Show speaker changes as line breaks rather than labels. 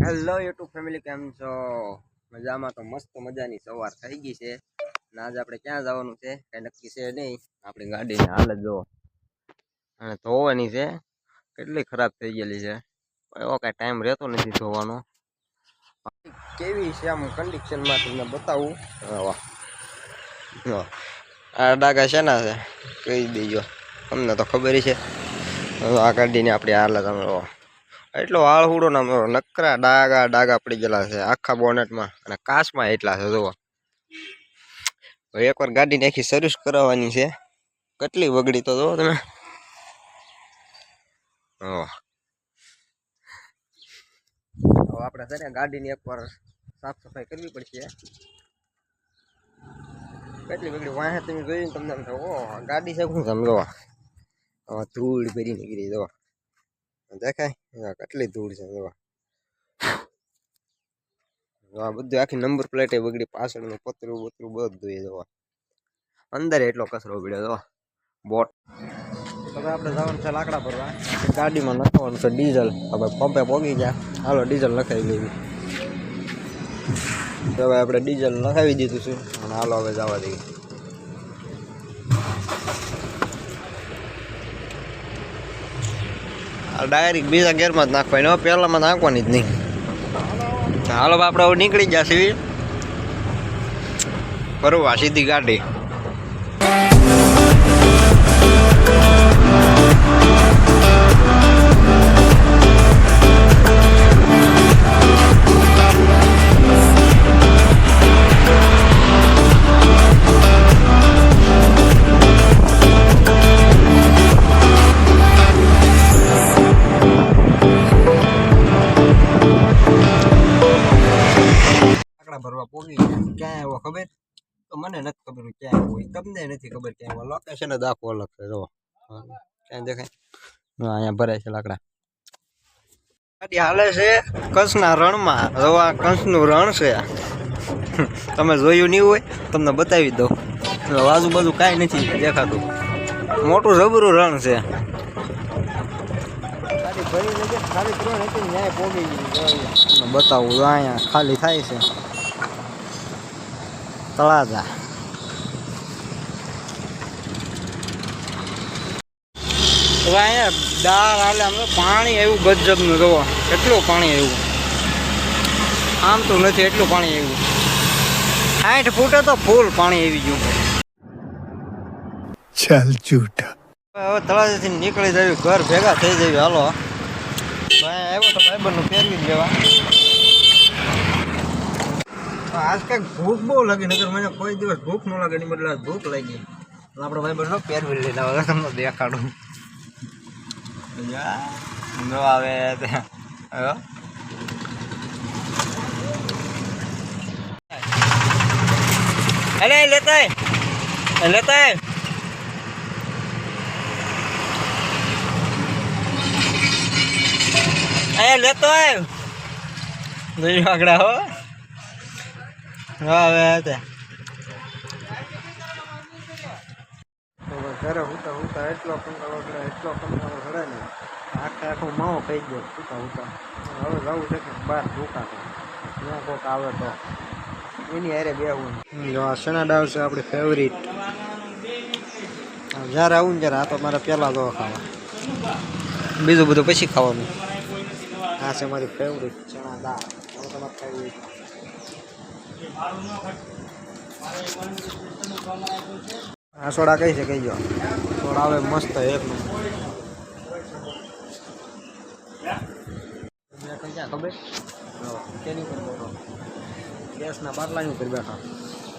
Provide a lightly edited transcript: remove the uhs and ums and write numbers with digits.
Hello YouTube family, કેમ છો? મજામાં? તો મસ્ત મજાની સવાર થઈ ગઈ છે ને આજે આપણે ક્યાં જવાનું છે કઈ નક્કી છે નહીં. આપણી ગાડીની હાલત જો અને ધોવાની છે, કેટલી ખરાબ થઈ ગયેલી છે. એવો કઈ ટાઈમ રહેતો નથી ધોવાનો. કેવી છે આમ કન્ડિશનમાં તમને બતાવું. આ ડાઘા શેના છે કહી દેજો, તમને તો ખબર છે. આ ગાડીની આપણી હાલત અમે એટલો આળહુડો ને નકરા ડાઘા પડી ગયેલા છે આખા બોનેટમાં અને કાચમાં એટલા છે. જુઓ, એકવાર ગાડીને આખી સર્વિસ કરાવવાની છે. કેટલી બગડી તો જુઓ તમે. આપણે છે ને ગાડીની એકવાર સાફ સફાઈ કરવી પડશે. કેટલી બગડી વાહે તમે જોઈને તમને એમ થાય ઓ ગાડી છે શું સમજો. ધૂળ ભરી નીકળી જુઓ, દેખાય કેટલી ધૂળ છે. જુઓ આ બધું આખી નંબર પ્લેટ બગડી, પાછળનું પતરું બતરું બધું જુઓ, અંદર એટલો કચરો પડ્યો. જુઓ બોટ. હવે આપણે જવાનું છે લાકડા ભરવા. ગાડીમાં નખાવાનું છે ડીઝલ. હવે પંપે પોગી ગયા, હાલો ડીઝલ નખાવી દેવી. હવે આપણે ડીઝલ નખાવી દીધું છે અને હાલો હવે જવા દઈએ. ડાયરેક્ટ બીજા ગેરમાં જ નાખવાની, પહેલામાં નાખવાની જ નહીં. હાલો આપણે હવે નીકળી ગયા છીએ ફરવા સીધી ગાડી. ભરવા પોગી ક્યાં આવ્યો ખબર તો મને નથી ખબર ક્યાં આવ્યો, તમને નથી ખબર ક્યાં આવ્યો. લોકેશન જ આખું અલગ છે. જો ક્યાં દેખાય, અહીંયા ભરાય છે લાકડા. ગાડી હાલે છે કંસના રણમાં. રવા કંસનું રણ છે. તમે જોયું નહીં હોય તમને બતાવી દઉં. આજુબાજુ કાંઈ નથી દેખાતું, મોટું જબરું રણ છે. ગાડી ભરી નથી, ખાલી 3 હતી ન્યાય પોગી ગઈ. બતાવું અહીંયા ખાલી થાય છે તળાજા. હવે અહીંયા દાળ હાલે આમ પાણી આવ્યું ગજબનું. જોવો કેટલું પાણી આવ્યું, આમ તો નથી એટલું પાણી આવ્યું. 60 ફૂટે તો ફૂલ પાણી આવી ગયું.
ચાલ જૂઠા.
હવે તળાજાથી નીકળી જવી, ઘર ભેગા થઈ જવી. હાલો આવ્યો તો ભાઈબંધનું પહેરવી જ લેવા. આજ કંઈક ભૂખ બહુ લાગી, નગર મને કોઈ દિવસ ભૂખ ન લાગે એની બદલે ભૂખ લાગી. આપણે ભાઈબંધનો પહેરવી લઈને હવે તમને દેખાડું. ન આવે અરે લેતા અહીંયા લેતો આવ્યો જોઈ આકડા હો. હવે ઘરે ઉતા એટલો કંટાળો ચડે ને આખો માવો ખાઈ ગયો ઉતા. હવે જવું છે કે બહાર દુકાન ત્યાં કોઈક આવે તો એની હારે બેવું. જો આ શેના ડાવ છે આપણી ફેવરિટ. જ્યારે આવું ને ત્યારે આ તો મારે પહેલાં દો ખાવા, બીજું બધું પછી ખાવાનું. આ છે મારી ફેવરિટ ચણા દાળ. તમારે ખાવી આ સોડા કઈ છે કહી જો. સોડા આવે મસ્ત એક ક્યાં ખબર કેની ઉપર ગેસના બાટલાની ઉપર બેઠા.